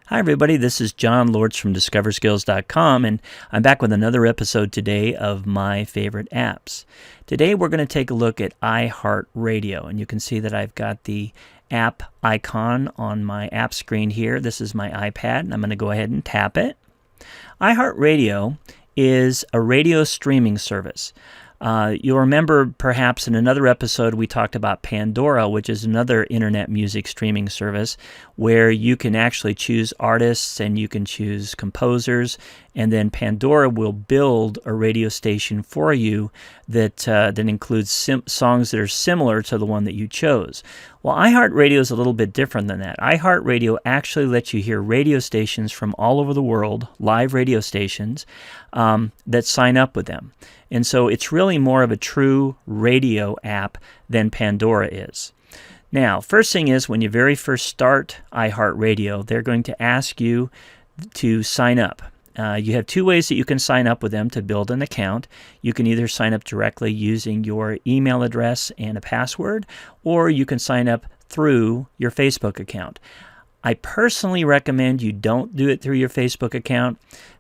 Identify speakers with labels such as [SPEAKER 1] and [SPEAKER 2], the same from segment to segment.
[SPEAKER 1] Hi, everybody. This is John Lortz from DiscoverSkills.com, and I'm back with another episode today of my favorite apps. Today, we're going to take a look at iHeartRadio, and you can see that I've got the app icon on my app screen here. This is my iPad, and I'm going to go ahead and tap it. iHeartRadio is a radio streaming service. You'll remember perhaps in another episode we talked about Pandora, which is another internet music streaming service where you can actually choose artists and you can choose composers, and then Pandora will build a radio station for you that includes songs that are similar to the one that you chose. Well, iHeartRadio is a little bit different than that. iHeartRadio actually lets you hear radio stations from all over the world, live radio stations, that sign up with them. And so it's really more of a true radio app than Pandora is. Now, first thing is when you very first start iHeartRadio, they're going to ask you to sign up. You have two ways that you can sign up with them to build an account. You can either sign up directly using your email address and a password, or you can sign up through your Facebook account. I personally recommend you don't do it through your Facebook account.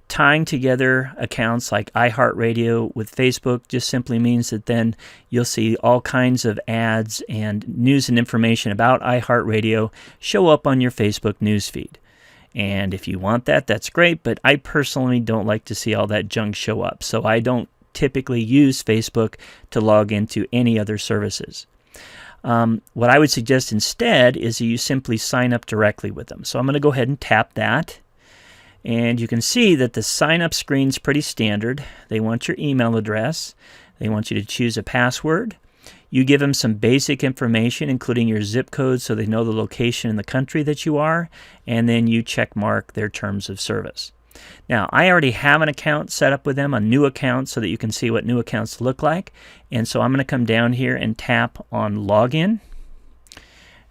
[SPEAKER 1] Tying together accounts like iHeartRadio with Facebook just simply means that then you'll see all kinds of ads and news and information about iHeartRadio show up on your Facebook newsfeed. And if you want that, that's great, but I personally don't like to see all that junk show up, so I don't typically use Facebook to log into any other services. What I would suggest instead is that you simply sign up directly with them. So I'm going to go ahead and tap that. And you can see that the sign-up screen's pretty standard. They want your email address. They want you to choose a password. You give them some basic information, including your zip code, so they know the location in the country that you are. And then you check mark their terms of service. Now, I already have an account set up with them, a new account, so that you can see what new accounts look like. And so I'm going to come down here and tap on Login.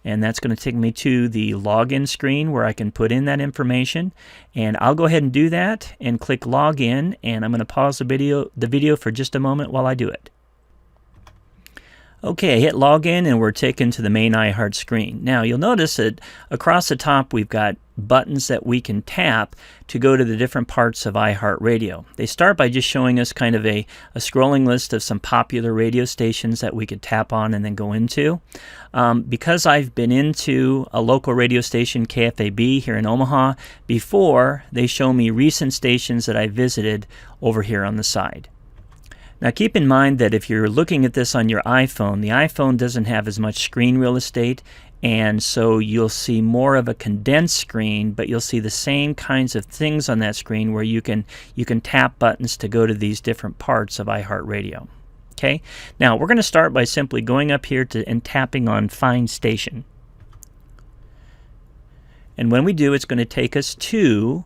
[SPEAKER 1] And that's going to take me to the login screen where I can put in that information. And I'll go ahead and do that and click Login. And I'm going to pause the video for just a moment while I do it. Okay, I hit Login and we're taken to the main iHeart screen. Now you'll notice that across the top we've got buttons that we can tap to go to the different parts of iHeartRadio. They start by just showing us kind of a scrolling list of some popular radio stations that we could tap on and then go into. Because I've been into a local radio station, KFAB, here in Omaha, before, they show me recent stations that I visited over here on the side. Now keep in mind that if you're looking at this on your iPhone, the iPhone doesn't have as much screen real estate, and so you'll see more of a condensed screen, but you'll see the same kinds of things on that screen where you can tap buttons to go to these different parts of iHeartRadio. Okay? Now we're going to start by simply going up here and tapping on Find Station. And when we do, it's going to take us to,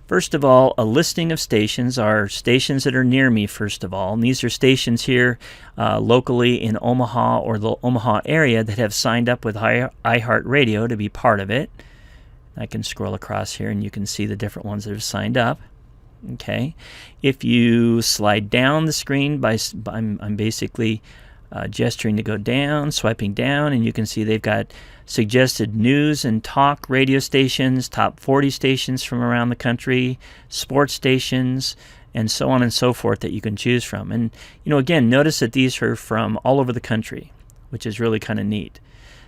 [SPEAKER 1] first of all, a listing of stations are stations that are near me, first of all. And these are stations here locally in Omaha or the Omaha area that have signed up with iHeartRadio to be part of it. I can scroll across here and you can see the different ones that have signed up. Okay. If you slide down the screen, I'm basically gesturing to go down, swiping down, and you can see they've got suggested news and talk radio stations, top 40 stations from around the country, sports stations, and so on and so forth that you can choose from. And, again, notice that these are from all over the country, which is really kind of neat.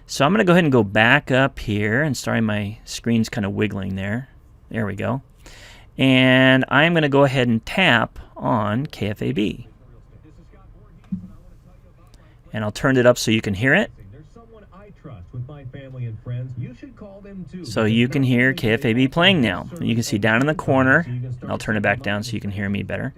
[SPEAKER 1] So I'm going to go ahead and go back up here, and sorry, my screen's kind of wiggling there. There we go. And I'm going to go ahead and tap on KFAB. And I'll turn it up so you can hear it. So you can hear KFAB playing now. And you can see down in the corner, and I'll turn it back down so you can hear me better.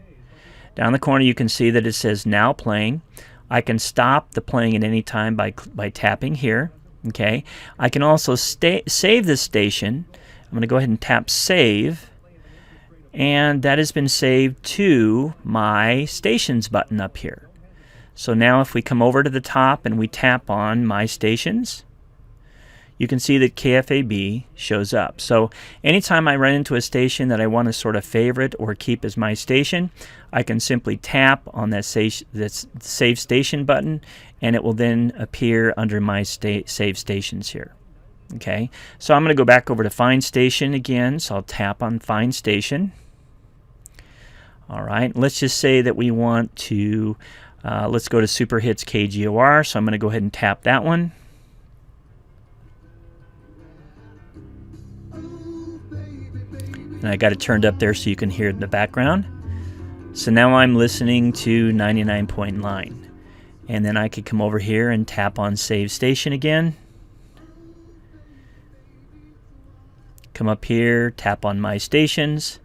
[SPEAKER 1] Down in the corner you can see that it says now playing. I can stop the playing at any time by tapping here. Okay. I can also save this station. I'm going to go ahead and tap save. And that has been saved to my stations button up here. So now if we come over to the top and we tap on my stations, you can see that KFAB shows up. So anytime I run into a station that I want to sort of favorite or keep as my station, I can simply tap on that Save Station button, and it will then appear under my Save Stations here. Okay, so I'm going to go back over to Find Station again, so I'll tap on Find Station. All right, let's just say that we want to, let's go to Super Hits KGOR, so I'm going to go ahead and tap that one. And I got it turned up there so you can hear it in the background. So now I'm listening to 99.9. And then I could come over here and tap on Save Station again. Come up here, tap on My Stations,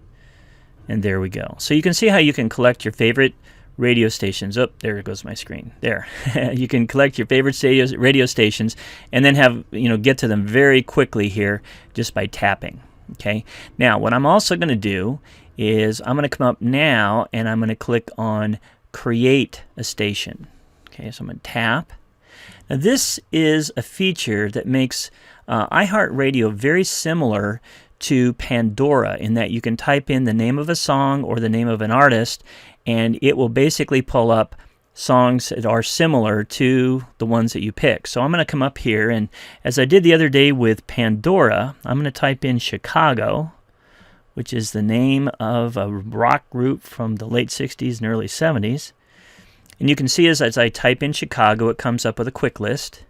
[SPEAKER 1] and there we go. So you can see how you can collect your favorite radio stations. Oh, there goes my screen. There. You can collect your favorite radio stations and then have, get to them very quickly here just by tapping. Okay. Now, what I'm also going to do is I'm going to come up now and I'm going to click on Create a Station. Okay, so I'm going to tap. Now, this is a feature that makes iHeartRadio very similar to Pandora in that you can type in the name of a song or the name of an artist, and it will basically pull up songs that are similar to the ones that you pick. So I'm going to come up here, and as I did the other day with Pandora, I'm going to type in Chicago, which is the name of a rock group from the late 60s and early 70s. And you can see as I type in Chicago, it comes up with a quick list.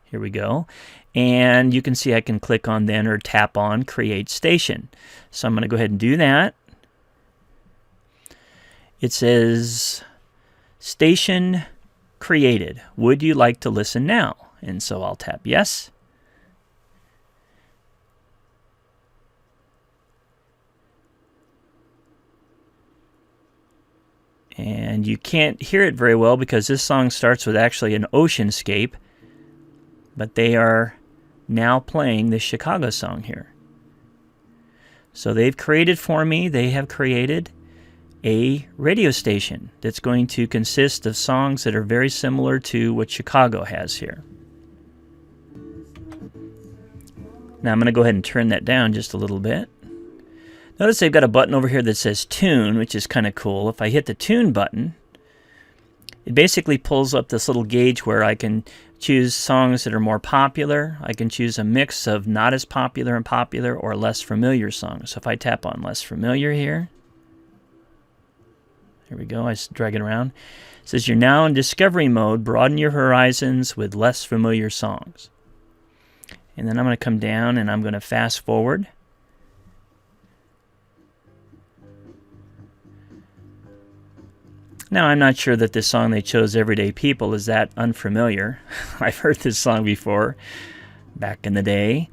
[SPEAKER 1] Here we go. And you can see I can click on then or tap on Create Station. So I'm going to go ahead and do that. It says, Station created. Would you like to listen now? And so I'll tap yes. And you can't hear it very well because this song starts with actually an oceanscape, but they are now playing the Chicago song here. So they've created for me, they have created a radio station that's going to consist of songs that are very similar to what Chicago has here. Now I'm going to go ahead and turn that down just a little bit. Notice they've got a button over here that says Tune, which is kind of cool. If I hit the Tune button, it basically pulls up this little gauge where I can choose songs that are more popular. I can choose a mix of not as popular and popular or less familiar songs. So if I tap on Less Familiar here, there we go, I drag it around. It says you're now in discovery mode. Broaden your horizons with less familiar songs. And then I'm going to come down and I'm going to fast forward. Now, I'm not sure that this song they chose, Everyday People, is that unfamiliar. I've heard this song before, back in the day.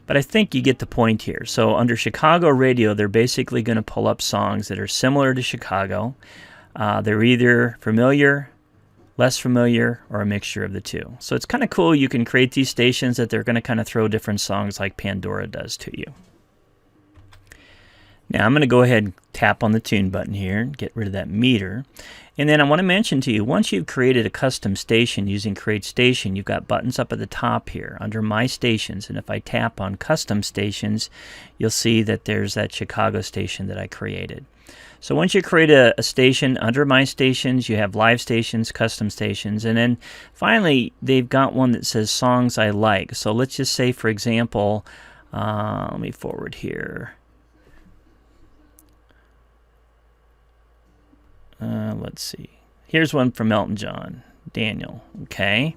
[SPEAKER 1] But I think you get the point here. So under Chicago Radio, they're basically going to pull up songs that are similar to Chicago. They're either familiar, less familiar, or a mixture of the two. So it's kind of cool. You can create these stations that they're going to kind of throw different songs like Pandora does to you. Now I'm going to go ahead and tap on the Tune button here, get rid of that meter. And then I want to mention to you, once you've created a custom station using Create Station, you've got buttons up at the top here under My Stations. And if I tap on Custom Stations, you'll see that there's that Chicago station that I created. So once you create a station under My Stations, you have live stations, custom stations, and then finally they've got one that says Songs I Like. So let's just say, for example, let me forward here. Let's see. Here's one from Elton John, Daniel. Okay.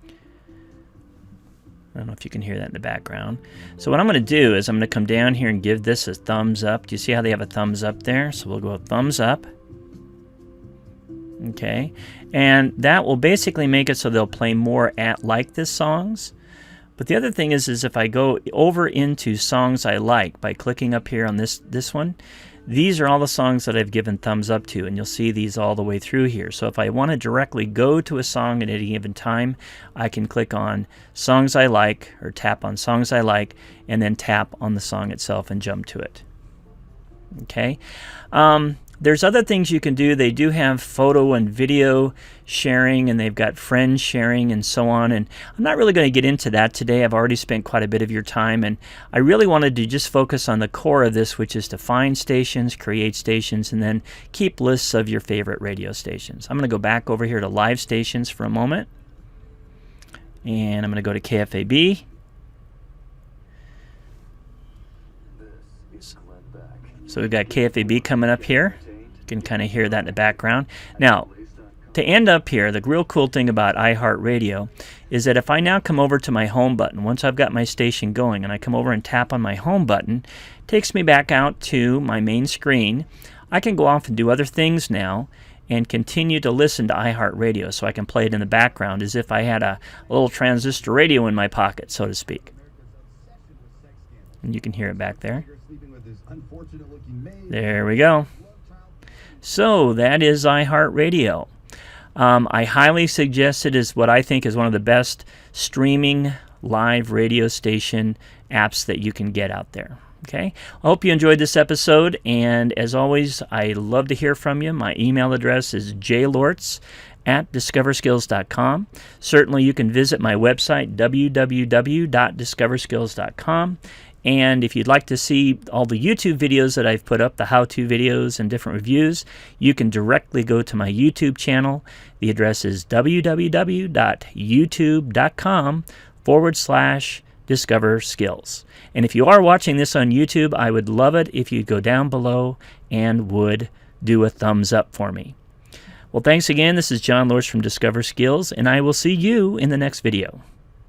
[SPEAKER 1] I don't know if you can hear that in the background. So what I'm going to do is I'm going to come down here and give this a thumbs up. Do you see how they have a thumbs up there? So we'll go thumbs up. Okay. And that will basically make it so they'll play more like this songs. But the other thing is if I go over into Songs I Like by clicking up here on this one, these are all the songs that I've given thumbs up to, and you'll see these all the way through here. So if I want to directly go to a song at any given time, I can click on Songs I Like, or tap on Songs I Like, and then tap on the song itself and jump to it. Okay. There's other things you can do. They do have photo and video sharing, and they've got friend sharing and so on. And I'm not really going to get into that today. I've already spent quite a bit of your time, and I really wanted to just focus on the core of this, which is to find stations, create stations, and then keep lists of your favorite radio stations. I'm going to go back over here to live stations for a moment. And I'm going to go to KFAB. So we've got KFAB coming up here. You can kind of hear that in the background. Now, to end up here, the real cool thing about iHeartRadio is that if I now come over to my home button, once I've got my station going, and I come over and tap on my home button, it takes me back out to my main screen. I can go off and do other things now and continue to listen to iHeartRadio, so I can play it in the background as if I had a little transistor radio in my pocket, so to speak. And you can hear it back there. There we go. So that is iHeartRadio. I highly suggest it as what I think is one of the best streaming live radio station apps that you can get out there. Okay, I hope you enjoyed this episode, and as always, I love to hear from you. My email address is jlortz@discoverskills.com. Certainly, you can visit my website, www.discoverskills.com. And if you'd like to see all the YouTube videos that I've put up, the how-to videos and different reviews, you can directly go to my YouTube channel. The address is www.youtube.com/Discover Skills. And if you are watching this on YouTube, I would love it if you'd go down below and would do a thumbs up for me. Well, thanks again. This is John Lortz from Discover Skills, and I will see you in the next video.